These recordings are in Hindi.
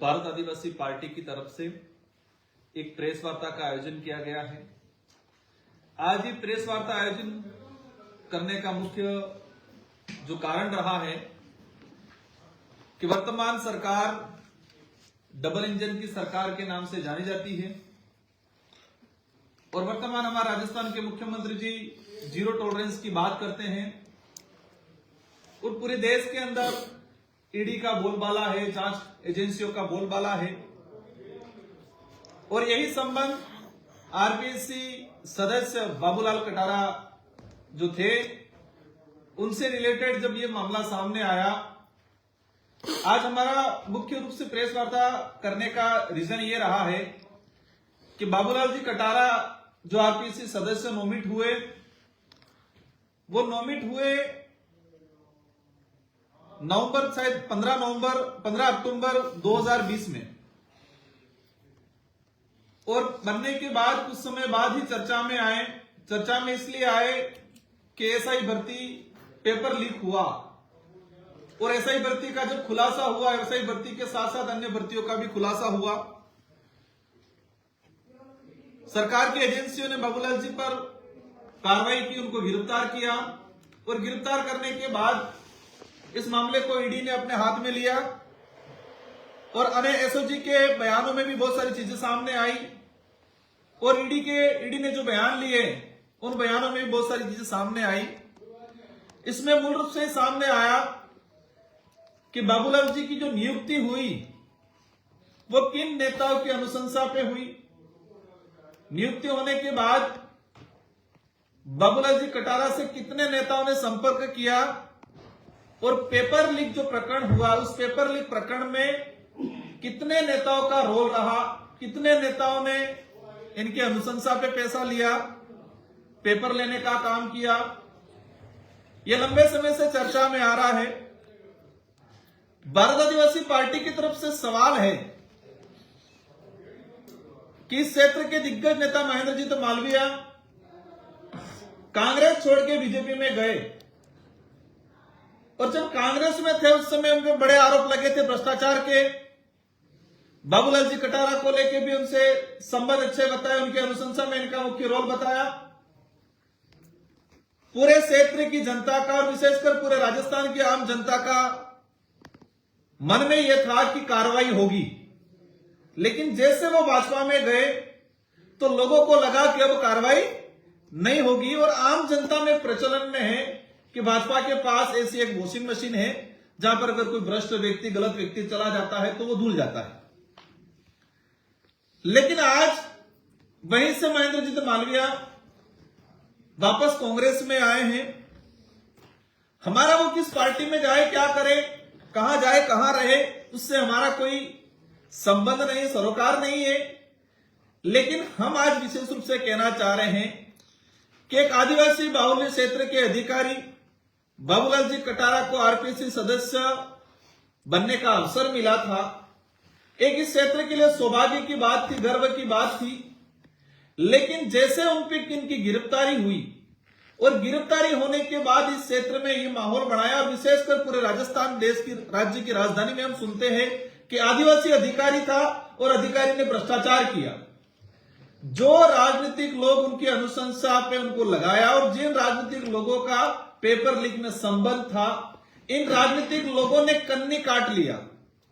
भारत आदिवासी पार्टी की तरफ से एक प्रेस वार्ता का आयोजन किया गया है। आज ये प्रेस वार्ता आयोजन करने का मुख्य जो कारण रहा है कि वर्तमान सरकार डबल इंजन की सरकार के नाम से जानी जाती है और वर्तमान हमारे राजस्थान के मुख्यमंत्री जी जीरो टॉलरेंस की बात करते हैं और पूरे देश के अंदर ईडी का बोलबाला है, जांच एजेंसियों का बोलबाला है और यही संबंध आरपीएससी सदस्य बाबूलाल कटारा जो थे उनसे रिलेटेड जब ये मामला सामने आया, आज हमारा मुख्य रूप से प्रेस वार्ता करने का रीजन ये रहा है कि बाबूलाल जी कटारा जो आरपीएससी सदस्य नोमिट हुए, वो नोमिट हुए नवंबर, शायद 15 अक्टूबर 2020 में, और बनने के बाद कुछ समय बाद ही चर्चा में आए। चर्चा में इसलिए आए कि एसआई भर्ती पेपर लीक हुआ और एसआई भर्ती का जब खुलासा हुआ, एसआई भर्ती के साथ साथ अन्य भर्तियों का भी खुलासा हुआ। सरकार की एजेंसियों ने बाबूलाल जी पर कार्रवाई की, उनको गिरफ्तार किया और गिरफ्तार करने के बाद इस मामले को ईडी ने अपने हाथ में लिया और अन्य एसओजी के बयानों में भी बहुत सारी चीजें सामने आई और ईडी ने जो बयान लिए उन बयानों में भी बहुत सारी चीजें सामने आई। इसमें मूल रूप से सामने आया कि बाबूलाल जी की जो नियुक्ति हुई वो किन नेताओं की अनुशंसा पे हुई। नियुक्ति होने के बाद बाबूलाल जी कटारा से कितने नेताओं ने संपर्क किया और पेपर लीक जो प्रकरण हुआ, उस पेपर लीक प्रकरण में कितने नेताओं का रोल रहा, कितने नेताओं ने इनकी अनुशंसा पे पैसा लिया, पेपर लेने का काम किया, यह लंबे समय से चर्चा में आ रहा है। भारत आदिवासी पार्टी की तरफ से सवाल है कि इस क्षेत्र के दिग्गज नेता महेंद्र जी तो मालवीय कांग्रेस छोड़ के बीजेपी में गए और जब कांग्रेस में थे उस समय उन पर बड़े आरोप लगे थे भ्रष्टाचार के। बाबूलाल जी कटारा को लेके भी उनसे संबंध अच्छे बताए, उनकी अनुशंसा में इनका मुख्य रोल बताया। पूरे क्षेत्र की जनता का और विशेषकर पूरे राजस्थान की आम जनता का मन में यह था कि कार्रवाई होगी, लेकिन जैसे वो भाजपा में गए तो लोगों को लगा कि अब कार्रवाई नहीं होगी और आम जनता में प्रचलन में है कि भाजपा के पास ऐसी एक वॉशिंग मशीन है जहां पर अगर कोई भ्रष्ट व्यक्ति, गलत व्यक्ति चला जाता है तो वो धुल जाता है। लेकिन आज वहीं से महेंद्र जी तो मालवीय वापस कांग्रेस में आए हैं। हमारा वो किस पार्टी में जाए, क्या करे, कहां जाए, कहां रहे, उससे हमारा कोई संबंध नहीं, सरोकार नहीं है। लेकिन हम आज विशेष रूप से कहना चाह रहे हैं कि एक आदिवासी बाहुल्य क्षेत्र के अधिकारी बाबूलाल जी कटारा को आरपीएससी सदस्य बनने का अवसर मिला था। एक इस क्षेत्र के लिए सौभाग्य की बात थी, गर्व की बात थी। लेकिन जैसे उन पर इनकी गिरफ्तारी हुई और गिरफ्तारी होने के बाद इस क्षेत्र में ये माहौल बनाया, विशेषकर पूरे राजस्थान देश की राज्य की राजधानी में हम सुनते हैं कि आदिवासी अधिकारी था और अधिकारी ने भ्रष्टाचार किया। जो राजनीतिक लोग उनकी अनुशंसा पे उनको लगाया और जिन राजनीतिक लोगों का पेपर लीक में संबंध था, इन राजनीतिक लोगों ने कन्नी काट लिया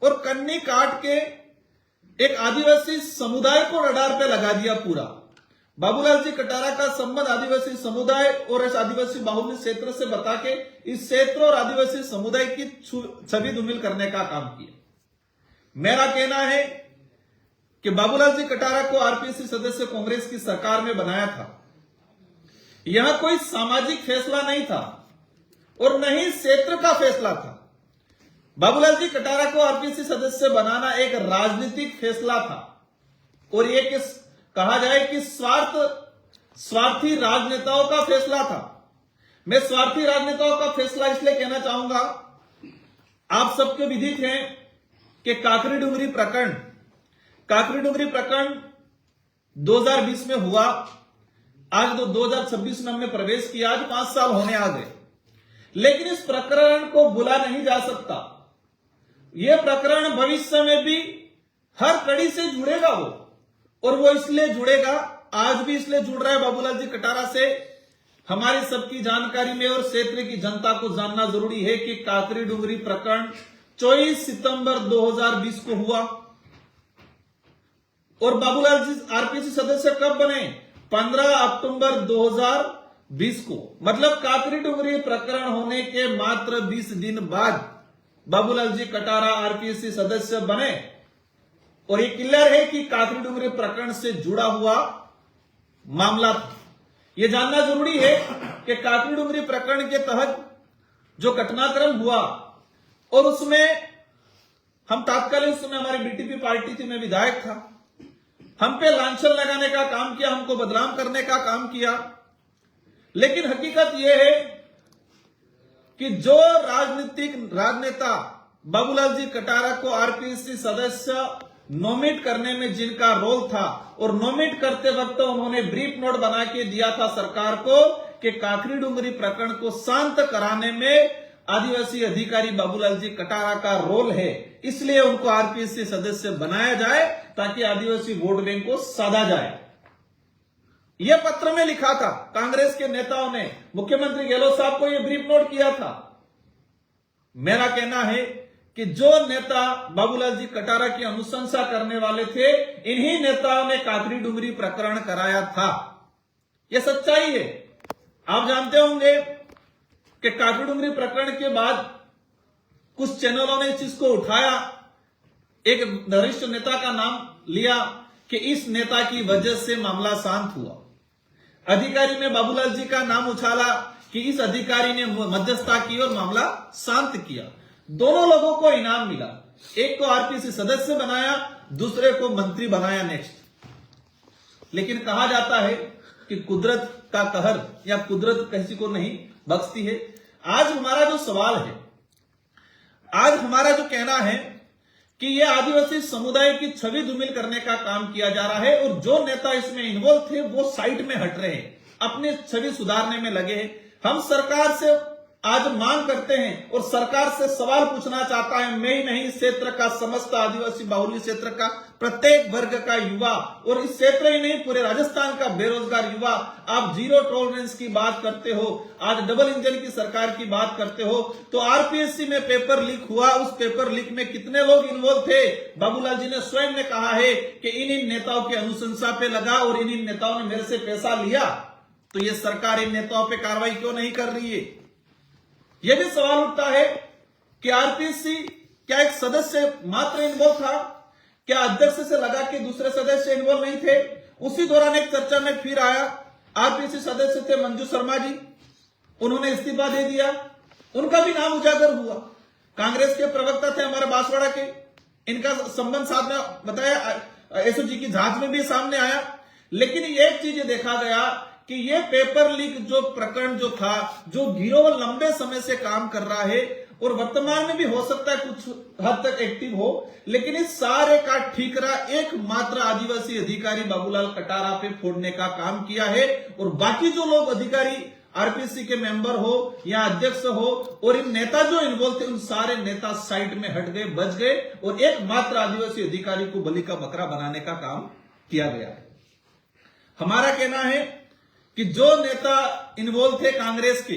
और कन्नी काट के एक आदिवासी समुदाय को रडार पे लगा दिया पूरा। बाबूलाल जी कटारा का संबंध आदिवासी समुदाय और इस आदिवासी बाहुल्य क्षेत्र से बता के इस क्षेत्र और आदिवासी समुदाय की छवि धूमिल करने का काम किया। मेरा कहना है कि बाबूलाल जी कटारा को आरपीएससी सदस्य कांग्रेस की सरकार में बनाया था। यह कोई सामाजिक फैसला नहीं था और न ही क्षेत्र का फैसला था। बाबूलाल जी कटारा को आरपीएससी सदस्य बनाना एक राजनीतिक फैसला था और यह कहा जाए कि स्वार्थी राजनेताओं का फैसला था। मैं स्वार्थी राजनेताओं का फैसला इसलिए कहना चाहूंगा, आप सबके विदित हैं कि काकरी डुंगरी प्रकरण 2020 में हुआ। आज 2026 में हमने प्रवेश किया, आज 5 साल होने आ गए, लेकिन इस प्रकरण को भुला नहीं जा सकता। यह प्रकरण भविष्य में भी हर कड़ी से जुड़ेगा वो, और वो इसलिए जुड़ेगा, आज भी इसलिए जुड़ रहा है बाबूलाल जी कटारा से। हमारी सबकी जानकारी में और क्षेत्र की जनता को जानना जरूरी है कि काकरी डुंगरी प्रकरण 24 सितंबर 2020 को हुआ और बाबूलाल जी आरपीसी सदस्य कब बने? 15 अक्टूबर 2020 को। मतलब काकरी डुंगरी प्रकरण होने के मात्र 20 दिन बाद बाबूलाल जी कटारा आरपीसी सदस्य बने। और ये क्लियर है कि काकरी डुंगरी प्रकरण से जुड़ा हुआ मामला था। यह जानना जरूरी है कि काकरी डुंगरी प्रकरण के तहत जो घटनाक्रम हुआ और उसमें हम तात्कालिक, उस समय हमारी बीटीपी पार्टी थी, मैं विधायक था, हम पे लांछन लगाने का काम किया, हमको बदनाम करने का काम किया। लेकिन हकीकत यह है कि जो राजनेता बाबूलाल जी कटारा को आरपीसी सदस्य नॉमिनेट करने में जिनका रोल था, और नॉमिनेट करते वक्त उन्होंने ब्रीफ नोट बना के दिया था सरकार को कि काकरी डुंगरी प्रकरण को शांत कराने में आदिवासी अधिकारी बाबूलाल जी कटारा का रोल है, इसलिए उनको आरपीसी सदस्य बनाया जाए ताकि आदिवासी वोट बैंक को साधा जाए। यह पत्र में लिखा था, कांग्रेस के नेताओं ने मुख्यमंत्री गहलोत साहब को यह ब्रीफ नोट किया था। मेरा कहना है कि जो नेता बाबूलाल जी कटारा की अनुशंसा करने वाले थे, इन्हीं नेताओं ने काकरी डुंगरी प्रकरण कराया था। यह सच्चाई है। आप जानते होंगे कि काकरी डुंगरी प्रकरण के बाद कुछ चैनलों ने इस चीज को उठाया, एक वरिष्ठ नेता का नाम लिया कि इस नेता की वजह से मामला शांत हुआ। अधिकारी ने बाबूलाल जी का नाम उछाला कि इस अधिकारी ने मध्यस्थता की और मामला शांत किया। दोनों लोगों को इनाम मिला, एक को आरपीसी सदस्य बनाया, दूसरे को मंत्री बनाया नेक्स्ट। लेकिन कहा जाता है कि कुदरत का कहर या कुदरत किसी को नहीं बख्शती है। आज हमारा जो सवाल है, आज हमारा जो कहना है कि यह आदिवासी समुदाय की छवि धूमिल करने का काम किया जा रहा है, और जो नेता इसमें इन्वॉल्व थे वो साइड में हट रहे हैं, अपने छवि सुधारने में लगे हैं। हम सरकार से आज मांग करते हैं और सरकार से सवाल पूछना चाहता है, मैं ही नहीं, इस क्षेत्र का समस्त आदिवासी बाहुल्य क्षेत्र का प्रत्येक वर्ग का युवा, और इस क्षेत्र ही नहीं पूरे राजस्थान का बेरोजगार युवा, आप जीरो टॉलरेंस की बात करते हो, आज डबल इंजन की सरकार की बात करते हो, तो आरपीएससी में पेपर लीक हुआ, उस पेपर लीक में कितने लोग इन्वॉल्व थे? बाबूलाल जी ने स्वयं ने कहा है कि इन नेताओं की अनुशंसा पे लगा और इन नेताओं ने मेरे से पैसा लिया। तो ये सरकार इन नेताओं पे कार्रवाई क्यों नहीं कर रही है? यह भी सवाल उठता है कि आरपीसी क्या एक सदस्य मात्र इन्वॉल्व था? क्या अध्यक्ष से लगा कि दूसरे सदस्य इन्वॉल्व नहीं थे? उसी दौरान एक चर्चा में फिर आया, आरपीसी सदस्य थे मंजू शर्मा जी, उन्होंने इस्तीफा दे दिया, उनका भी नाम उजागर हुआ। कांग्रेस के प्रवक्ता थे हमारे बांसवाड़ा के, इनका संबंध साथ में बताया एसओजी की जांच में भी सामने आया। लेकिन एक चीज देखा गया कि ये पेपर लीक जो प्रकरण जो था, जो गिरोह लंबे समय से काम कर रहा है और वर्तमान में भी हो सकता है कुछ हद तक एक्टिव हो, लेकिन इस सारे का ठीकरा एकमात्र आदिवासी अधिकारी बाबूलाल कटारा पे फोड़ने का काम किया है। और बाकी जो लोग अधिकारी आरपीसी के मेंबर हो या अध्यक्ष हो और इन नेता जो इन्वॉल्व थे, उन सारे नेता साइड में हट गए, बच गए, और एकमात्र आदिवासी अधिकारी को बलि का बकरा बनाने का काम किया गया है। हमारा कहना है कि जो नेता इन्वॉल्व थे कांग्रेस के,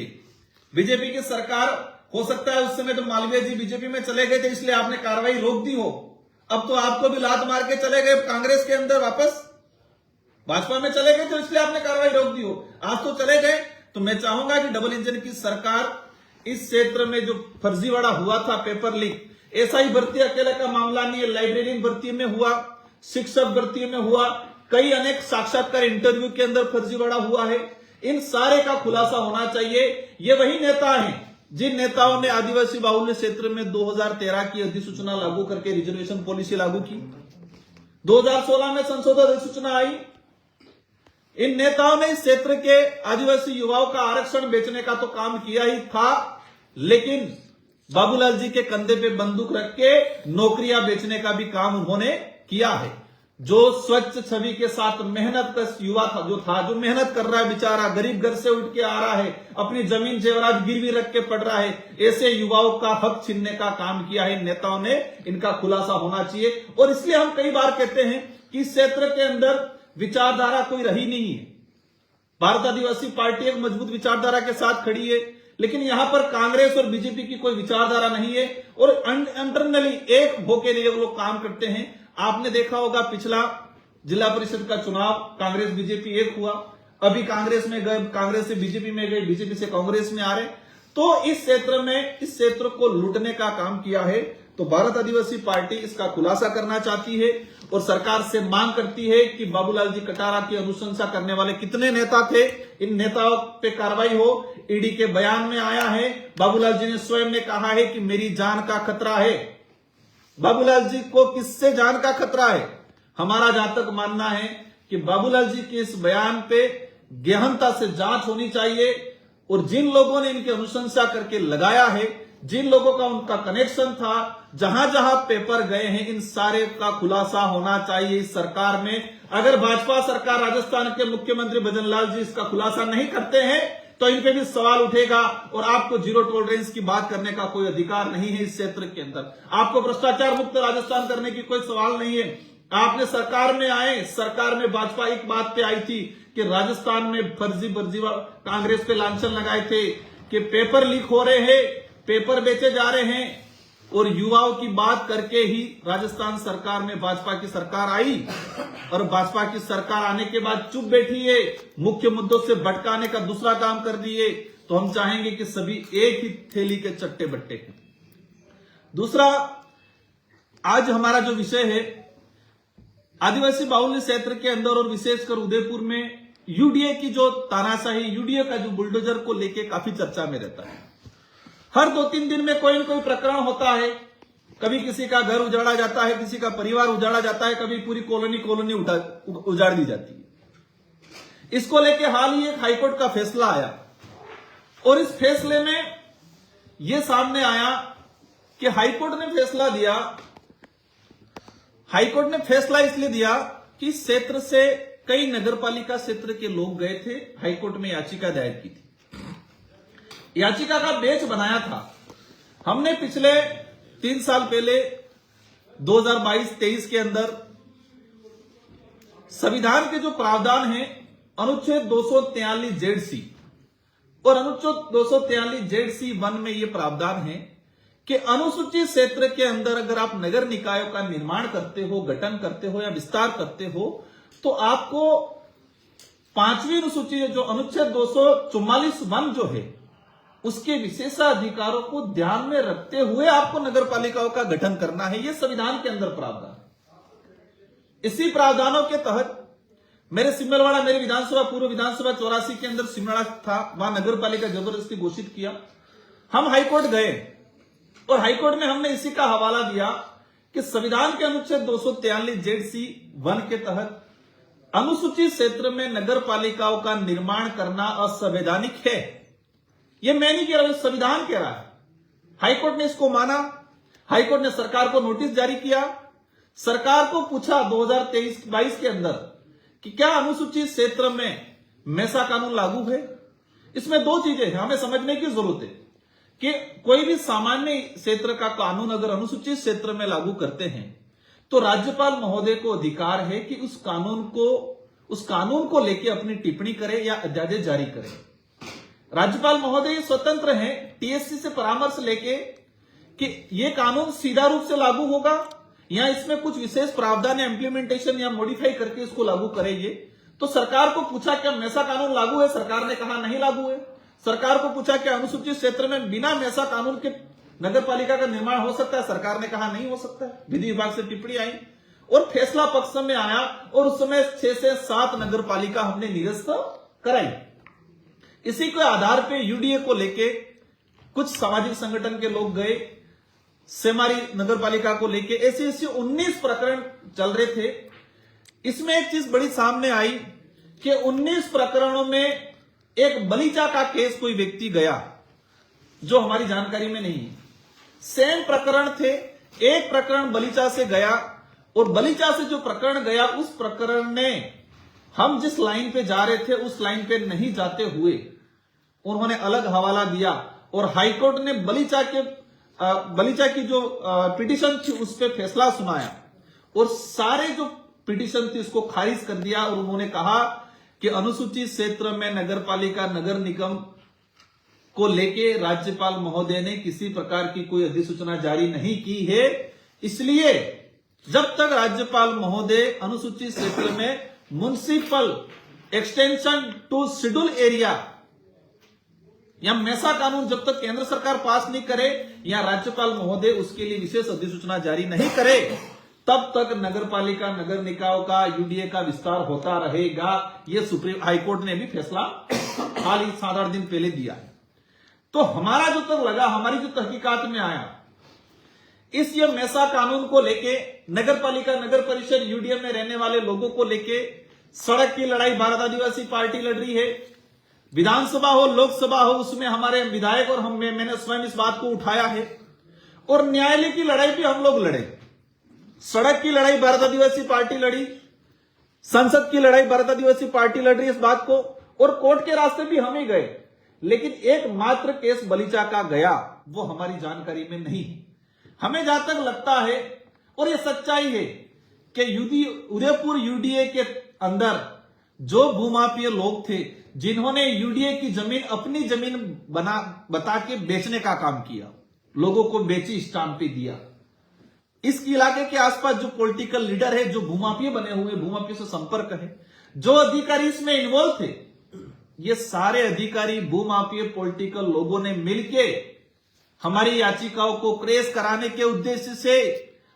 बीजेपी की सरकार, हो सकता है उस समय तो मालवीय जी बीजेपी में चले गए थे इसलिए आपने कार्रवाई रोक दी हो, अब तो आपको भी लात मार के चले गए कांग्रेस के अंदर, वापस भाजपा में चले गए तो इसलिए आपने कार्रवाई रोक दी हो। आज तो चले गए, तो मैं चाहूंगा कि डबल इंजन की सरकार इस क्षेत्र में जो फर्जीवाड़ा हुआ था, पेपर लीक, ऐसा ही भर्ती अकेले का मामला नहीं है, लाइब्रेरियन भर्ती में हुआ, शिक्षक भर्ती में हुआ, कई अनेक साक्षात्कार इंटरव्यू के अंदर फर्जीवाड़ा हुआ है। इन सारे का खुलासा होना चाहिए। ये वही नेता हैं जिन नेताओं ने आदिवासी बाहुल्य क्षेत्र में 2013 की अधिसूचना लागू करके रिजर्वेशन पॉलिसी लागू की, 2016 में संशोधित अधिसूचना आई। इन नेताओं ने इस क्षेत्र के आदिवासी युवाओं का आरक्षण बेचने का तो काम किया ही था, लेकिन बाबूलाल जी के कंधे पे बंदूक रख के नौकरियां बेचने का भी काम उन्होंने किया है। जो स्वच्छ छवि के साथ मेहनत का युवा था, जो मेहनत कर रहा है, बेचारा गरीब घर से उठ के आ रहा है, अपनी जमीन जेवरात गिरवी रख के पढ़ रहा है, ऐसे युवाओं का हक छीनने का काम किया है नेताओं ने। इनका खुलासा होना चाहिए। और इसलिए हम कई बार कहते हैं कि इस क्षेत्र के अंदर विचारधारा कोई रही नहीं है। भारत आदिवासी पार्टी एक मजबूत विचारधारा के साथ खड़ी है, लेकिन यहां पर कांग्रेस और बीजेपी की कोई विचारधारा नहीं है और इंटरनली एक होके लिए लोग काम करते हैं। आपने देखा होगा पिछला जिला परिषद का चुनाव कांग्रेस बीजेपी एक हुआ, अभी कांग्रेस में गए, कांग्रेस से बीजेपी में गए, बीजेपी से कांग्रेस में आ रहे। तो इस क्षेत्र को लूटने का काम किया है। तो भारत आदिवासी पार्टी इसका खुलासा करना चाहती है और सरकार से मांग करती है कि बाबूलाल जी कटारा की अनुशंसा करने वाले कितने नेता थे, इन नेताओं पे कार्रवाई हो। ईडी के बयान में आया है, बाबूलाल जी ने स्वयं ने कहा है कि मेरी जान का खतरा है। बाबूलाल जी को किससे जान का खतरा है? हमारा जहां तक मानना है कि बाबूलाल जी के इस बयान पे गहनता से जांच होनी चाहिए और जिन लोगों ने इनकी अनुशंसा करके लगाया है, जिन लोगों का उनका कनेक्शन था, जहां जहां पेपर गए हैं, इन सारे का खुलासा होना चाहिए इस सरकार में। अगर भाजपा सरकार, राजस्थान के मुख्यमंत्री भजन लाल जी इसका खुलासा नहीं करते हैं तो इन पे भी सवाल उठेगा और आपको जीरो टॉलरेंस की बात करने का कोई अधिकार नहीं है इस क्षेत्र के अंदर। आपको भ्रष्टाचार मुक्त राजस्थान करने की कोई सवाल नहीं है। आपने सरकार में आए, सरकार में भाजपा एक बात पे आई थी कि राजस्थान में फर्जी कांग्रेस पे लांछन लगाए थे कि पेपर लीक हो रहे हैं, पेपर बेचे जा रहे हैं और युवाओं की बात करके ही राजस्थान सरकार में भाजपा की सरकार आई और भाजपा की सरकार आने के बाद चुप बैठी है, मुख्य मुद्दों से भटकाने का दूसरा काम कर दिए। तो हम चाहेंगे कि सभी एक ही थैली के चट्टे बट्टे हैं। दूसरा, आज हमारा जो विषय है आदिवासी बाहुल्य क्षेत्र के अंदर और विशेषकर उदयपुर में यूडीए की जो तानाशाही, यूडीए का जो बुलडोजर को लेके काफी चर्चा में रहता है। हर 2-3 दिन में कोई न कोई प्रकरण होता है। कभी किसी का घर उजाड़ा जाता है, किसी का परिवार उजाड़ा जाता है, कभी पूरी कॉलोनी उजाड़ दी जाती है। इसको लेके हाल ही एक हाईकोर्ट का फैसला आया और इस फैसले में यह सामने आया कि हाईकोर्ट ने फैसला इसलिए दिया कि इस क्षेत्र से कई नगरपालिका क्षेत्र के लोग गए थे, हाईकोर्ट में याचिका दायर की थी। याचिका का बेंच बनाया था। हमने पिछले 3 साल पहले 2022-23 के अंदर संविधान के जो प्रावधान है अनुच्छेद 243 और अनुच्छेद 243 में यह प्रावधान है कि अनुसूचित क्षेत्र के अंदर अगर आप नगर निकायों का निर्माण करते हो, गठन करते हो या विस्तार करते हो तो आपको 5वीं अनुसूची जो अनुच्छेद 244 जो है उसके विशेषाधिकारों को ध्यान में रखते हुए आपको नगर पालिकाओं का गठन करना है। यह संविधान के अंदर प्रावधान। इसी प्रावधानों के तहत मेरी विधानसभा, पूर्व विधानसभा 84 के अंदर सिमड़ा था, वहां नगर पालिका जबरदस्ती घोषित किया। हम हाईकोर्ट गए और हाईकोर्ट में हमने इसी का हवाला दिया कि संविधान के अनुच्छेद 243(1) के तहत अनुसूचित क्षेत्र में नगर पालिकाओं का निर्माण करना असंवैधानिक है। यह मैं नहीं कह रहा हूं, संविधान कह रहा है। हाईकोर्ट ने इसको माना। हाईकोर्ट ने सरकार को नोटिस जारी किया। सरकार को पूछा 2023-22 के अंदर कि क्या अनुसूचित क्षेत्र में मैसा कानून लागू है। इसमें 2 चीजें हैं, हमें समझने की जरूरत है कि कोई भी सामान्य क्षेत्र का कानून अगर अनुसूचित क्षेत्र में लागू करते हैं तो राज्यपाल महोदय को अधिकार है कि उस कानून को लेकर अपनी टिप्पणी करे या अध्यादेश जारी करे। राज्यपाल महोदय स्वतंत्र हैं टीएससी से परामर्श लेके कि यह कानून सीधा रूप से लागू होगा या इसमें कुछ विशेष प्रावधान या इंप्लीमेंटेशन या मॉडिफाई करके इसको लागू करेंगे। तो सरकार को पूछा क्या मैसा कानून लागू है, सरकार ने कहा नहीं लागू है। सरकार को पूछा क्या अनुसूचित क्षेत्र में बिना मैसा कानून के नगर पालिका का निर्माण हो सकता है, सरकार ने कहा नहीं हो सकता है। विधि विभाग से टिप्पणी आई और फैसला पक्ष में आया और उस समय 6 से 7 नगर पालिका हमने निरस्त कराई। इसी के आधार पे यूडीए को लेके कुछ सामाजिक संगठन के लोग गए, सेमारी नगर पालिका को लेके ऐसे 19 प्रकरण चल रहे थे। इसमें एक चीज बड़ी सामने आई कि 19 प्रकरणों में एक बलीचा का केस कोई व्यक्ति गया जो हमारी जानकारी में नहीं है। सेम प्रकरण थे, एक प्रकरण बलीचा से गया और बलीचा से जो प्रकरण गया, उस प्रकरण ने हम जिस लाइन पे जा रहे थे उस लाइन पे नहीं जाते हुए उन्होंने अलग हवाला दिया और हाईकोर्ट ने बलीचा की जो पिटीशन थी उस पर फैसला सुनाया और सारे जो पिटीशन थी उसको खारिज कर दिया और उन्होंने कहा कि अनुसूचित क्षेत्र में नगरपालिका नगर निगम को लेके राज्यपाल महोदय ने किसी प्रकार की कोई अधिसूचना जारी नहीं की है, इसलिए जब तक राज्यपाल महोदय अनुसूचित क्षेत्र में municipal extension to schedule area या मेसा कानून जब तक केंद्र सरकार पास नहीं करे या राज्यपाल महोदय उसके लिए विशेष अधिसूचना जारी नहीं करे, तब तक नगरपालिका नगर निकायों का यूडीए का विस्तार होता रहेगा। यह सुप्रीम हाईकोर्ट ने भी फैसला हाल ही 7-8 दिन पहले दिया है। तो हमारा जो तक लगा, हमारी जो तहकीकात में आया, इस ये मेसा कानून को लेके नगरपालिका नगर परिषद यूडीए में रहने वाले लोगों को लेके सड़क की लड़ाई भारत आदिवासी पार्टी लड़ रही है। विधानसभा हो लोकसभा हो उसमें हमारे विधायक और मैंने स्वयं इस बात को उठाया है और न्यायालय की लड़ाई भी हम लोग लड़े। सड़क की लड़ाई भारत आदिवासी पार्टी लड़ी, संसद की लड़ाई भारत आदिवासी पार्टी लड़ रही है इस बात को, और कोर्ट के रास्ते भी हम ही गए, लेकिन एकमात्र केस बलीचा का गया वो हमारी जानकारी में नहीं है। हमें जहां तक लगता है और ये सच्चाई है कि उदयपुर यूडीए के अंदर जो भूमाफिया लोग थे जिन्होंने यूडीए की जमीन अपनी जमीन बता के बेचने का काम किया, लोगों को बेची, स्टाम्पी दिया, इस इलाके के आसपास जो पॉलिटिकल लीडर है, जो भूमाफिया बने हुए, भूमाफिया से संपर्क है, जो अधिकारी इसमें इन्वॉल्व थे, ये सारे अधिकारी भूमाफिया पॉलिटिकल लोगों ने मिलके हमारी याचिकाओं को क्रेज कराने के उद्देश्य से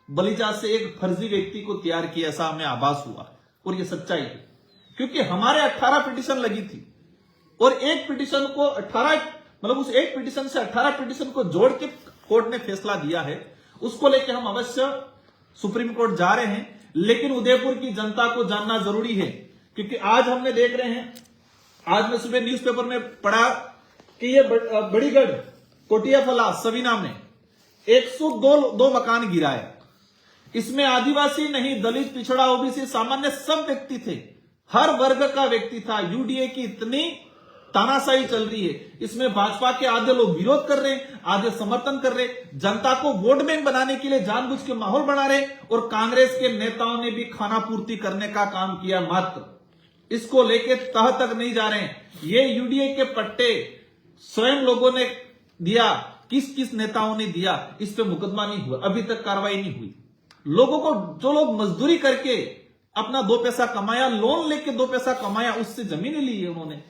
बलीचा से एक फर्जी व्यक्ति को तैयार किया, ऐसा हमें आभास हुआ और ये सच्चाई है। क्योंकि हमारे 18 पिटीशन लगी थी और एक पिटीशन को 18 मतलब उस एक पिटीशन से 18 पिटीशन को जोड़ के कोर्ट ने फैसला दिया है, उसको लेकर हम अवश्य सुप्रीम कोर्ट जा रहे हैं। लेकिन उदयपुर की जनता को जानना जरूरी है, क्योंकि आज हमने देख रहे हैं, आज मैं सुबह न्यूज़पेपर में पढ़ा कि ये बड़ीगढ़ कोटियाफला सवीना में 102 मकान गिराए। इसमें आदिवासी नहीं, दलित, पिछड़ा, ओबीसी, सामान्य सब व्यक्ति थे, हर वर्ग का व्यक्ति था। यूडीए की इतनी तानाशाही चल रही है, इसमें भाजपा के आधे लोग विरोध कर रहे हैं, आधे समर्थन कर रहे हैं, जनता को वोट बैंक बनाने के लिए जानबूझ के माहौल बना रहे, और कांग्रेस के नेताओं ने भी खाना पूर्ति करने का काम किया, मात्र इसको लेके तह तक नहीं जा रहे हैं। ये यूडीए के पट्टे स्वयं लोगों ने दिया, किस किस नेताओं ने दिया, इस पे मुकदमा नहीं हुआ, अभी तक कार्रवाई नहीं हुई। लोगों को, जो लोग मजदूरी करके अपना 2 पैसा कमाया, लोन लेके 2 पैसा कमाया, उससे जमीनें ली है उन्होंने।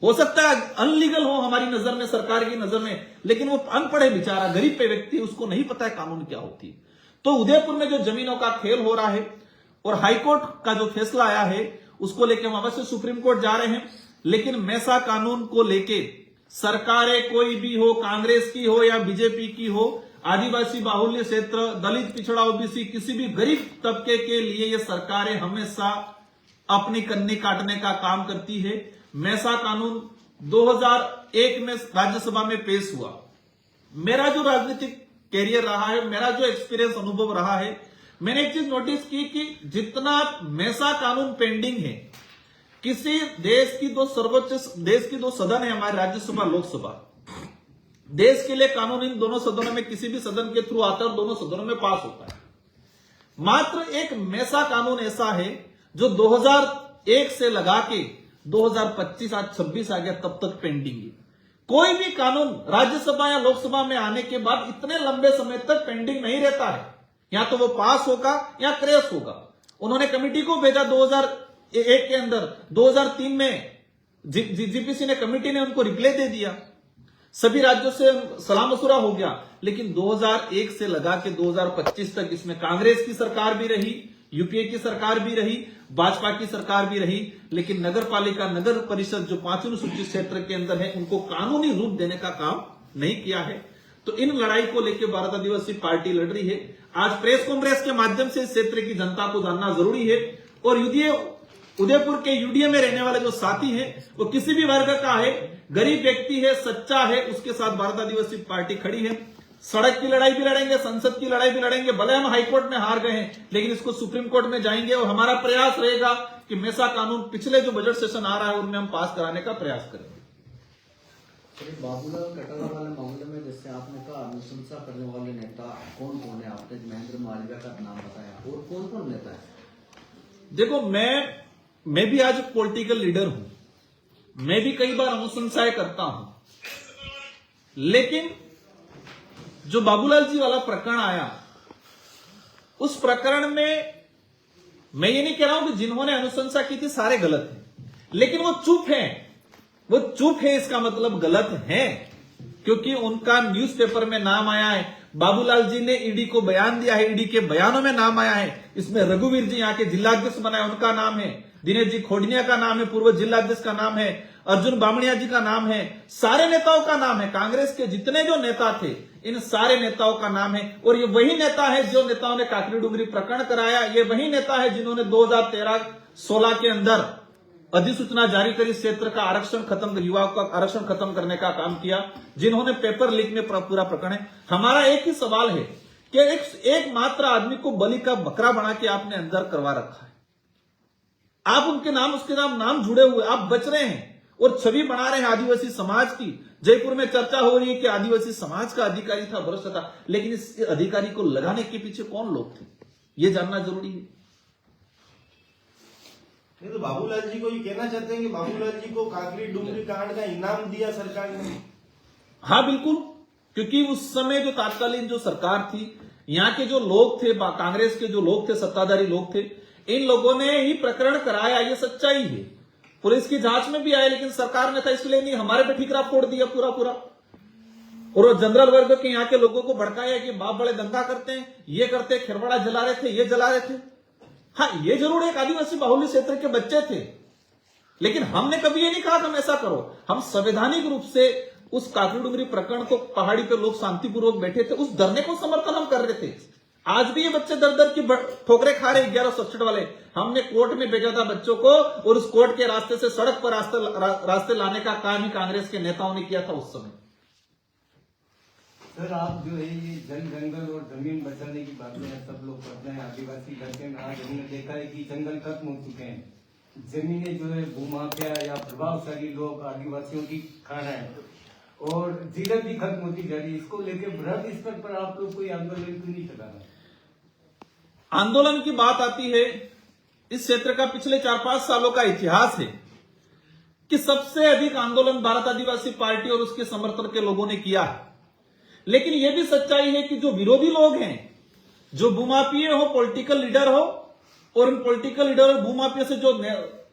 हो सकता है अनलीगल हो हमारी नजर में, सरकार की नजर में, लेकिन वो अनपढ़ है बेचारा, गरीब पे व्यक्ति, उसको नहीं पता है कानून क्या होती है। तो उदयपुर में जो जमीनों का खेल हो रहा है और हाईकोर्ट का जो फैसला आया है उसको लेके हम अवश्य सुप्रीम कोर्ट जा रहे हैं। लेकिन मेसा कानून को लेके सरकारें कोई भी हो, कांग्रेस की हो या बीजेपी की हो, आदिवासी बाहुल्य क्षेत्र, दलित, पिछड़ा, ओबीसी, किसी भी गरीब तबके के लिए ये सरकारें हमेशा अपनी कन्नी काटने का काम करती है। मेसा कानून 2001 में राज्यसभा में पेश हुआ। मेरा जो राजनीतिक कैरियर रहा है, मेरा जो एक्सपीरियंस अनुभव रहा है, मैंने एक चीज नोटिस की कि जितना मेसा कानून पेंडिंग है, किसी देश की दो सदन है हमारे, राज्यसभा लोकसभा, देश के लिए कानून इन दोनों सदनों में किसी भी सदन के थ्रू आता है और दोनों सदनों में पास होता है। मात्र एक मेसा कानून ऐसा है जो 2001 से लगा के 2025 आज 26 आ गया, तब तक पेंडिंग है। कोई भी कानून राज्यसभा या लोकसभा में आने के बाद इतने लंबे समय तक पेंडिंग नहीं रहता है, या तो वो पास होगा या क्रैश होगा। उन्होंने कमेटी को भेजा 2001 के अंदर, 2003 में जीपीसी ने, कमेटी ने उनको रिप्लाई दे दिया, सभी राज्यों से सलाह मशुरा हो गया। लेकिन 2001 से लगा के 2025 तक इसमें कांग्रेस की सरकार भी रही, यूपीए की सरकार भी रही, भाजपा की सरकार भी रही, लेकिन नगरपालिका नगर परिषद जो 5 अनुसूचित क्षेत्र के अंदर है उनको कानूनी रूप देने का काम नहीं किया है। तो इन लड़ाई को लेकर भारत आदिवासी पार्टी लड़ रही है। आज प्रेस कॉन्फ्रेंस के माध्यम से इस क्षेत्र की जनता को जानना जरूरी है। और उदयपुर के यूडीए में रहने वाले जो साथी हैं वो किसी भी वर्ग का है, गरीब व्यक्ति है, सच्चा है, उसके साथ भारत आदिवासी पार्टी खड़ी है। सड़क की लड़ाई भी लड़ेंगे, संसद की लड़ाई भी लड़ेंगे। भले हम हाईकोर्ट में हार गए हैं, लेकिन इसको सुप्रीम कोर्ट में जाएंगे और हमारा प्रयास रहेगा कि मेसा कानून पिछले जो बजट सेशन आ रहा है उनमें हम पास कराने का प्रयास करेंगे। बाबूलाल कटारा वाले मामले में जैसे आपने कहा अनुशंसा करने वाले नेता कौन कौन है, आपने महेंद्र मालवीय का नाम बताया, और कौन कौन नेता है? देखो, मैं भी आज पॉलिटिकल लीडर हूं, मैं भी कई बार अनुशंसाएं करता हूं, लेकिन जो बाबूलाल जी वाला प्रकरण आया, उस प्रकरण में मैं ये नहीं कह रहा हूं कि जिन्होंने अनुशंसा की थी सारे गलत हैं, लेकिन वो चुप हैं। वो चुप है इसका मतलब गलत है, क्योंकि उनका न्यूज़पेपर में नाम आया है। बाबूलाल जी ने ईडी को बयान दिया है, ईडी के बयानों में नाम आया है। इसमें रघुवीर जी यहाँ के जिलाध्यक्ष बनाए, उनका नाम है। दिनेश जी खोड़निया का नाम है, पूर्व जिलाध्यक्ष का नाम है। अर्जुन बामणिया जी का नाम है। सारे नेताओं का नाम है। कांग्रेस के जितने जो नेता थे, इन सारे नेताओं का नाम है। और ये वही नेता है जो नेताओं ने काकरी डुंगरी प्रकरण कराया। ये वही नेता है जिन्होंने 2013-16 के अंदर अधिसूचना जारी करी, क्षेत्र का आरक्षण खत्म, युवाओं का आरक्षण खत्म करने का काम किया, जिन्होंने पेपर लीक में पूरा प्रकरण है। हमारा एक ही सवाल है कि एक मात्र आदमी को बलि का बकरा बना के आपने अंदर करवा रखा है। आप उनके नाम, उसके नाम जुड़े हुए, आप बच रहे हैं और छवि बना रहे हैं आदिवासी समाज की। जयपुर में चर्चा हो रही है कि आदिवासी समाज का अधिकारी था, भ्रष्ट था, लेकिन इस अधिकारी को लगाने के पीछे कौन लोग थे, यह जानना जरूरी है। नहीं तो बाबूलाल जी को ये कहना चाहते हैं कि बाबूलाल जी को काकरी डुंगरी कांड का इनाम दिया सरकार ने? हाँ बिल्कुल, क्योंकि उस समय जो तात्कालीन जो सरकार थी, यहाँ के जो लोग थे, कांग्रेस के जो लोग थे, सत्ताधारी लोग थे, इन लोगों ने ही प्रकरण कराया। ये सच्चाई है। पुलिस की जांच में भी आया, लेकिन सरकार ने था इसलिए नहीं, हमारे पे ठीकरा फोड़ दिया पूरा। और वो जनरल वर्ग के यहाँ के लोगों को भड़काया कि बाप बड़े दंगा करते हैं, ये करते, खिरवाड़ा जला रहे थे, ये जला रहे थे। हाँ, ये जरूर एक आदिवासी बाहुल्य क्षेत्र के बच्चे थे, लेकिन हमने कभी ये नहीं कहा कि हम ऐसा करो। हम संवैधानिक रूप से उस काकरी डुंगरी प्रकरण को, पहाड़ी पे लोग शांतिपूर्वक बैठे थे, उस धरने को समर्थन हम कर रहे थे। आज भी ये बच्चे दर दर की ठोकरे खा रहे 1167 वाले। हमने कोर्ट में भेजा था बच्चों को, और उस कोर्ट के रास्ते से सड़क पर रास्ते लाने का काम ही कांग्रेस के नेताओं ने किया था उस समय। सर, आप जो है ये जंगल और जमीन बचाने की बातें सब लोग करते हैं, आदिवासी करते हैं। आज हमने देखा है कि जंगल खत्म हो चुके हैं, जमीनें जो है भूमाफिया या प्रभावशाली लोग आदिवासियों की खा रहे हैं, और जीवन भी खत्म होती जा रही है। इसको लेकर बृहद स्तर पर आप लोग कोई आंदोलन क्यों नहीं चला रहे? आंदोलन की बात आती है, इस क्षेत्र का पिछले 4-5 सालों का इतिहास है कि सबसे अधिक आंदोलन भारत आदिवासी पार्टी और उसके समर्थन के लोगों ने किया है। लेकिन यह भी सच्चाई है कि जो विरोधी लोग हैं, जो भूमाफिया हो, पॉलिटिकल लीडर हो, और इन पॉलिटिकल लीडर और भूमाफिया से जो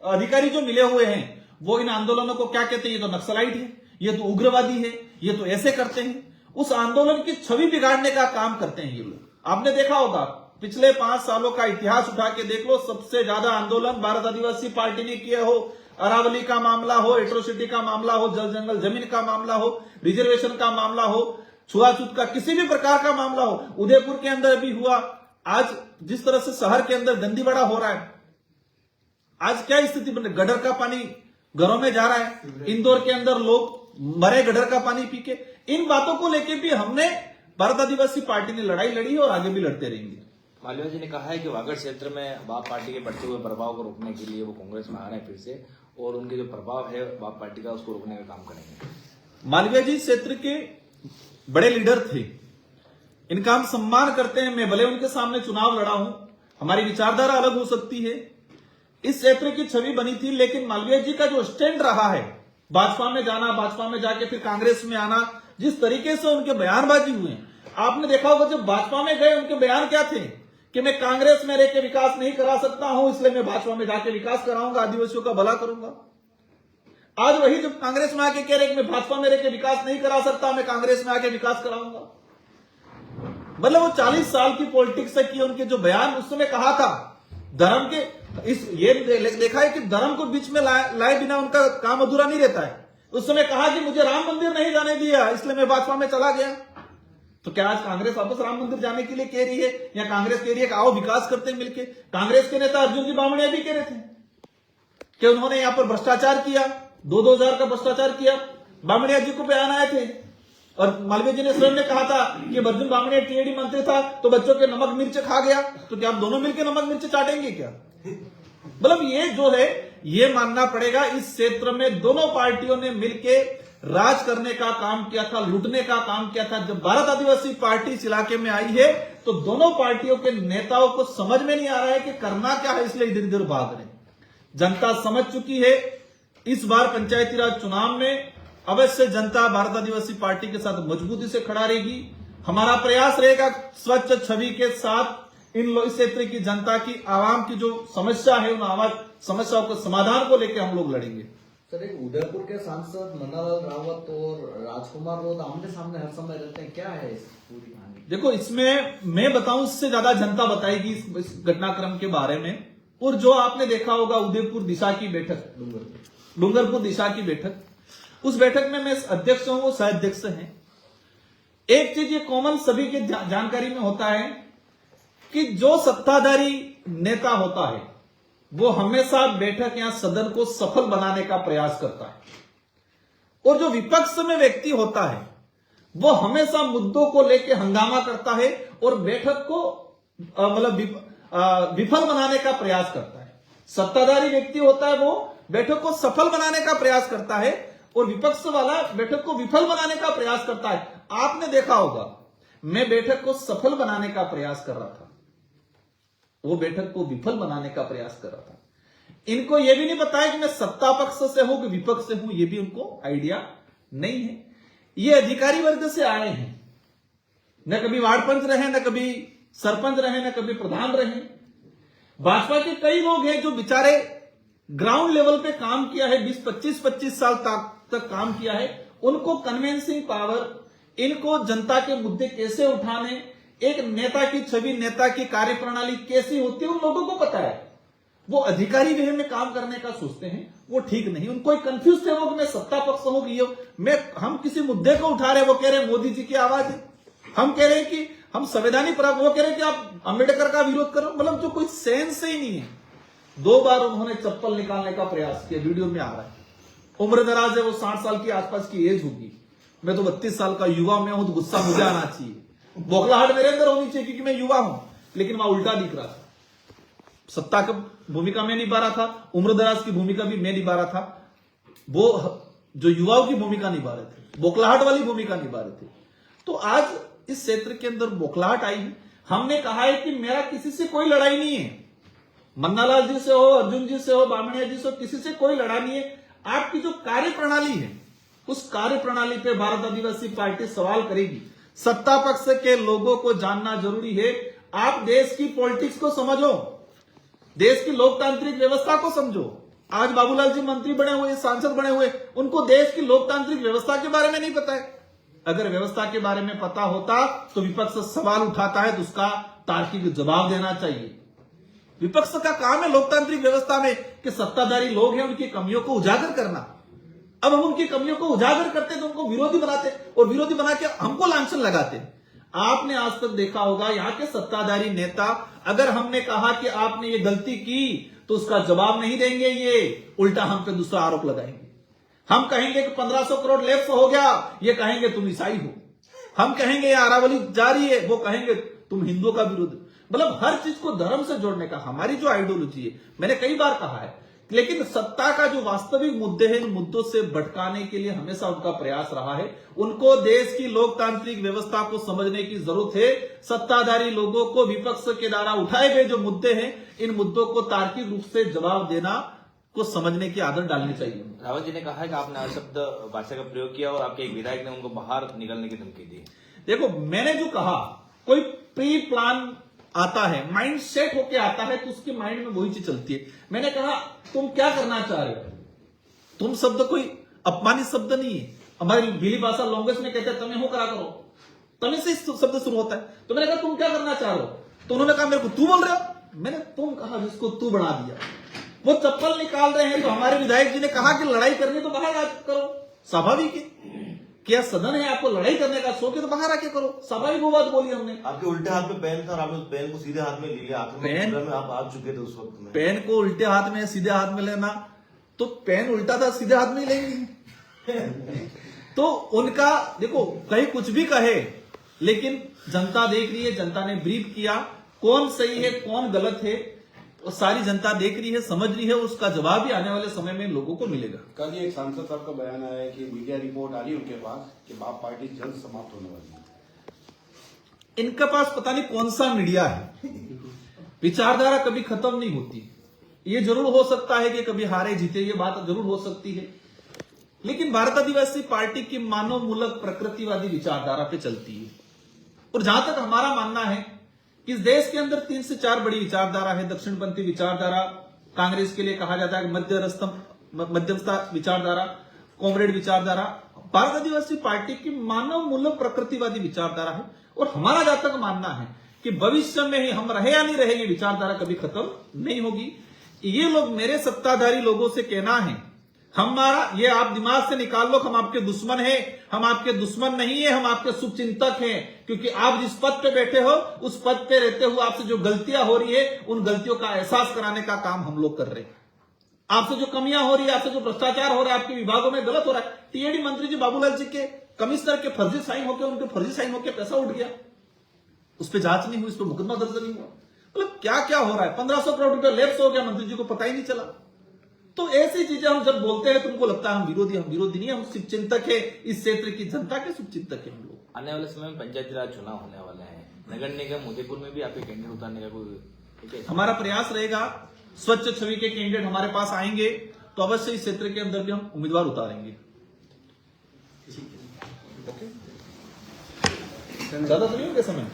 अधिकारी जो मिले हुए हैं, वो इन आंदोलनों को क्या कहते हैं? ये तो नक्सलाइट है, ये तो उग्रवादी है, ये तो ऐसे करते हैं। उस आंदोलन की छवि बिगाड़ने का काम करते हैं ये लोग। आपने देखा होगा, पिछले 5 सालों का इतिहास उठा के देख लो, सबसे ज्यादा आंदोलन भारत आदिवासी पार्टी ने किए हो। अरावली का मामला हो, एट्रोसिटी का मामला हो, जल जंगल जमीन का मामला हो, रिजर्वेशन का मामला हो, छुआछूत का किसी भी प्रकार का मामला हो, उदयपुर के अंदर भी हुआ। आज जिस तरह से शहर के अंदर दंडीबड़ा हो रहा है, आज क्या स्थिति बन रही? गटर का पानी घरों में जा रहा है। इंदौर के अंदर लोग मरे गटर का पानी पी के। इन बातों को लेकर भी हमने, भारत आदिवासी पार्टी ने लड़ाई लड़ी और आगे भी लड़ते रहेंगे। मालवीय जी ने कहा है कि वागड़ क्षेत्र में बाप पार्टी के बढ़ते हुए प्रभाव को रोकने के लिए वो कांग्रेस में आ रहे हैं फिर से, और उनके जो प्रभाव है बाप पार्टी का, उसको रोकने का काम करेंगे। मालवीय जी क्षेत्र के बड़े लीडर थे, इनका हम सम्मान करते हैं। मैं भले उनके सामने चुनाव लड़ा हूं, हमारी विचारधारा अलग हो सकती है, इस क्षेत्र की छवि बनी थी, लेकिन मालवीय जी का जो स्टैंड रहा है, भाजपा में जाना, भाजपा में जाके फिर कांग्रेस में आना, जिस तरीके से उनके बयानबाजी हुए, आपने देखा होगा जब भाजपा में गए उनके बयान क्या थे कि मैं कांग्रेस में रहकर विकास नहीं करा सकता हूं, इसलिए मैं भाजपा में जाके विकास कराऊंगा, आदिवासियों का भला करूंगा। आज वही जब कांग्रेस में आके कह रहे कि मैं भाजपा में रहकर विकास नहीं करा सकता, मैं कांग्रेस में आके विकास कराऊंगा। मतलब वो 40 साल की पॉलिटिक्स से किए उनके जो बयान उस समय कहा था, धर्म के ये देखा है कि धर्म को बीच में लाए बिना उनका काम अधूरा नहीं रहता है। उस समय कहा कि मुझे राम मंदिर नहीं जाने दिया, इसलिए मैं भाजपा में चला गया। तो क्या आज कांग्रेस वापस राम मंदिर जाने के लिए कह रही है, या कांग्रेस कह रही है कि आओ विकास करते हैं मिलके? कांग्रेस के नेता अर्जुन जी बामणिया भी कह रहे थे कि उन्होंने यहां पर भ्रष्टाचार किया, 2-2 हजार का भ्रष्टाचार किया। बामणिया जी को बयान आए थे और मालवीय जी ने स्वयं ने कहा था कि अर्जुन बामणी टीएडी मंत्री था तो बच्चों के नमक मिर्च खा गया, तो क्या आप दोनों मिलकर नमक मिर्च चाटेंगे क्या? मतलब ये जो है, ये मानना पड़ेगा इस क्षेत्र में दोनों पार्टियों ने मिलकर राज करने का काम किया था, लूटने का काम किया था। जब भारत आदिवासी पार्टी इस इलाके में आई है तो दोनों पार्टियों के नेताओं को समझ में नहीं आ रहा है कि करना क्या है, इसलिए इधर उधर भाग रहे। जनता समझ चुकी है। इस बार पंचायती राज चुनाव में अवश्य जनता भारत आदिवासी पार्टी के साथ मजबूती से खड़ा रहेगी। हमारा प्रयास रहेगा स्वच्छ छवि के साथ इन इस क्षेत्र की जनता की, आवाम की जो समस्या है, उन समस्याओं के समाधान को लेकर हम लोग लड़ेंगे। सर, एक उदयपुर के सांसद मन्नालाल रावत और राजकुमार रोध आमने सामने हर समय रहते हैं, क्या है इस पूरी कहानी? देखो, इसमें मैं बताऊं, इससे ज्यादा जनता बताएगी इस घटनाक्रम के बारे में। और जो आपने देखा होगा उदयपुर दिशा की बैठक, डूंगरपुर दिशा की बैठक, उस बैठक में मैं अध्यक्ष हूं, वो सह अध्यक्ष हैं। एक चीज ये कॉमन सभी के जानकारी में होता है कि जो सत्ताधारी नेता होता है वो हमेशा बैठक या सदन को सफल बनाने का प्रयास करता है, और जो विपक्ष में व्यक्ति होता है वो हमेशा मुद्दों को लेकर हंगामा करता है और बैठक को मतलब विफल बनाने का प्रयास करता है। सत्ताधारी व्यक्ति होता है वो बैठक को सफल बनाने का प्रयास करता है, और विपक्ष वाला बैठक को विफल बनाने का प्रयास करता है। आपने देखा होगा, मैं बैठक को सफल बनाने का प्रयास कर रहा था, वो बैठक को विफल बनाने का प्रयास कर रहा था। इनको यह भी नहीं पता है कि मैं सत्ता पक्ष से हूं कि विपक्ष से हूं, यह भी उनको आइडिया नहीं है। ये अधिकारी वर्ग से आए हैं, न कभी वार्ड पंच रहे, न कभी सरपंच रहे, न कभी प्रधान रहे। भाजपा के कई लोग हैं जो बेचारे ग्राउंड लेवल पे काम किया है, 20-25 साल तक काम किया है। उनको कन्वेंसिंग पावर, इनको जनता के मुद्दे कैसे उठाने, एक नेता की छवि, नेता की कार्यप्रणाली कैसी होती है, उन लोगों को पता है। वो अधिकारी वे में काम करने का सोचते हैं, वो ठीक नहीं। उनको कंफ्यूज थे वो कि मैं सत्ता पक्ष हूं कि ये हम किसी मुद्दे को उठा रहे, वो कह रहे मोदी जी की आवाज है, हम कह रहे हैं कि हम संवैधानिक वो कह रहे हैं कि आप अंबेडकर का विरोध करो। मतलब जो कोई सेंस ही नहीं है। 2 बार उन्होंने चप्पल निकालने का प्रयास किया, वीडियो में आ रहा है। उम्र दराज है, वो 60 साल की आसपास की एज होगी। मैं तो 32 साल का युवा में हूं, तो गुस्सा मुझे आना चाहिए, बौखलाहट मेरे अंदर होनी चाहिए क्योंकि मैं युवा हूं। लेकिन वहां उल्टा दिख रहा था। सत्ता की भूमिका में निभा रहा था, उम्र दराज की भूमिका भी मैं निभा रहा था, वो जो युवाओं की भूमिका निभा रहे थे, बौखलाहट वाली भूमिका निभा रहे थे। तो आज इस क्षेत्र के अंदर बौखलाहट आई है। हमने कहा है कि मेरा किसी से कोई लड़ाई नहीं है, मन्नालाल जी से हो, अर्जुन जी से हो, बामणिया जी से हो, किसी से कोई लड़ाई नहीं है। आपकी जो कार्यप्रणाली है, उस कार्यप्रणाली पे भारत आदिवासी पार्टी सवाल करेगी। सत्ता पक्ष के लोगों को जानना जरूरी है। आप देश की पॉलिटिक्स को समझो, देश की लोकतांत्रिक व्यवस्था को समझो। आज बाबूलाल जी मंत्री बने हुए, सांसद बने हुए, उनको देश की लोकतांत्रिक व्यवस्था के बारे में नहीं पता है। अगर व्यवस्था के बारे में पता होता तो विपक्ष सवाल उठाता है तो उसका तार्किक जवाब देना चाहिए। विपक्ष का काम है लोकतांत्रिक व्यवस्था में कि सत्ताधारी लोग हैं, उनकी कमियों को उजागर करना। अब हम उनकी कमियों को उजागर करते तो उनको विरोधी बनाते, और विरोधी बना के हमको लांछन लगाते। आपने आज तक देखा होगा यहाँ के सत्ताधारी नेता, अगर हमने कहा कि आपने ये गलती की तो उसका जवाब नहीं देंगे, ये उल्टा हम पे दूसरा आरोप लगाएंगे। हम कहेंगे कि 1500 करोड़ लेफ्ट हो गया, ये कहेंगे तुम ईसाई हो। हम कहेंगे ये अरावली जा रही है, वो कहेंगे तुम हिंदुओं का विरोध। मतलब हर चीज को धर्म से जोड़ने का हमारी जो आइडियोलॉजी है, मैंने कई बार कहा है। लेकिन सत्ता का जो वास्तविक मुद्दे हैं, इन मुद्दों से भटकाने के लिए हमेशा उनका प्रयास रहा है। उनको देश की लोकतांत्रिक व्यवस्था को समझने की जरूरत है। सत्ताधारी लोगों को विपक्ष के द्वारा उठाए गए जो मुद्दे हैं, इन मुद्दों को तार्किक रूप से जवाब देना को समझने की आदत डालनी चाहिए। रावत जी ने कहा है कि आपने अशब्द भाषा का प्रयोग किया और आपके एक विधायक ने उनको बाहर निकलने की धमकी दी। देखो, मैंने जो कहा, कोई प्री प्लान आता है, माइंड सेट होके आता है, तो उसके माइंड में वही चीज चलती है। मैंने कहा तुम क्या करना चाह रहे हो। तुम शब्द कोई अपमानित शब्द नहीं है। हमारी भीली भाषा लॉन्गेस्ट में कहते हैं तमें हो करा करो, तमें से शब्द शुरू होता है। तो मैंने कहा तुम क्या करना चाह रहे हो, तो उन्होंने कहा मेरे को तू बोल रहे हो। मैंने तुम कहा, जिसको तू बना दिया। वो चप्पल निकाल रहे हैं, तो हमारे विधायक जी ने कहा कि लड़ाई करनी तो बाहर आके करो, स्वाभाविक है। क्या सदन है, आपको लड़ाई करने का शौक है तो बाहर आके करो, स्वाभाविक वो बात बोली हमने। आपके उल्टे हाथ में पेन था और आपने उस पेन को सीधे हाथ में ले लिया। आखिर में आप आ चुके थे उस वक्त में। पेन को उल्टे हाथ में सीधे हाथ में लेना, तो पेन उल्टा था सीधे हाथ में ही लेंगे। तो उनका देखो कहीं कुछ भी कहे, लेकिन जनता देख रही है, जनता ने ब्रीफ किया कौन सही है कौन गलत है, और सारी जनता देख रही है, समझ रही है, उसका जवाब भी आने वाले समय में लोगों को मिलेगा। कल ही एक सांसद साहब का बयान आया है कि मीडिया रिपोर्ट आ रही है उनके पास कि बाप पार्टी जल्द समाप्त होने वाली है। इनके पास पता नहीं कौन सा मीडिया है, विचारधारा कभी खत्म नहीं होती। ये जरूर हो सकता है कि कभी हारे जीते, ये बात जरूर हो सकती है, लेकिन भारत आदिवासी पार्टी की मानव मूलक प्रकृतिवादी विचारधारा पे चलती है। और जहां तक हमारा मानना है कि इस देश के अंदर 3 से 4 बड़ी विचारधारा है। दक्षिणपंथी विचारधारा, कांग्रेस के लिए कहा जाता है मध्यस्थता विचारधारा, कॉमरेड विचारधारा। भारत आदिवासी पार्टी की मानव मूलक प्रकृतिवादी विचारधारा है, और हमारा जहां तक मानना है कि भविष्य में ही हम रहे या नहीं रहे, ये विचारधारा कभी खत्म नहीं होगी। ये लोग मेरे सत्ताधारी लोगों से कहना है, हमारा ये आप दिमाग से निकाल लो, हम आपके दुश्मन हैं, हम आपके दुश्मन नहीं है, हम आपके शुभचिंतक हैं। क्योंकि आप जिस पद पे बैठे हो, उस पद पे रहते हुए आपसे जो गलतियां हो रही है, उन गलतियों का एहसास कराने का काम हम लोग कर रहे हैं। आपसे जो कमियां हो रही है, आपसे जो भ्रष्टाचार हो रहा है, आपके विभागों में गलत हो रहा है। टीएडी मंत्री जी बाबूलाल जी के कमिश्नर के फर्जी साइन होकर, उनके फर्जी साइन होकर पैसा उठ गया, उस पर जांच नहीं हुई, उस पर मुकदमा दर्ज नहीं हुआ। मतलब क्या क्या हो रहा है, 1500 करोड़ रुपया लैप्स हो गया, मंत्री जी को पता ही नहीं चला। तो ऐसी चीजें हम जब बोलते हैं, तुमको लगता है हम विरोधी नहीं, हम शुभचिंतक है, इस क्षेत्र की जनता के शुभचिंतक है हम लोग। आने वाले समय में पंचायती राज चुनाव होने वाले हैं, नगर निगम उदयपुर में भी आपके कैंडिडेट उतारने का कोई हमारा प्रयास रहेगा, स्वच्छ छवि के कैंडिडेट हमारे पास आएंगे तो अवश्य इस क्षेत्र के अंदर भी हम उम्मीदवार उतारेंगे। ज्यादा तो नहीं हो गया समय।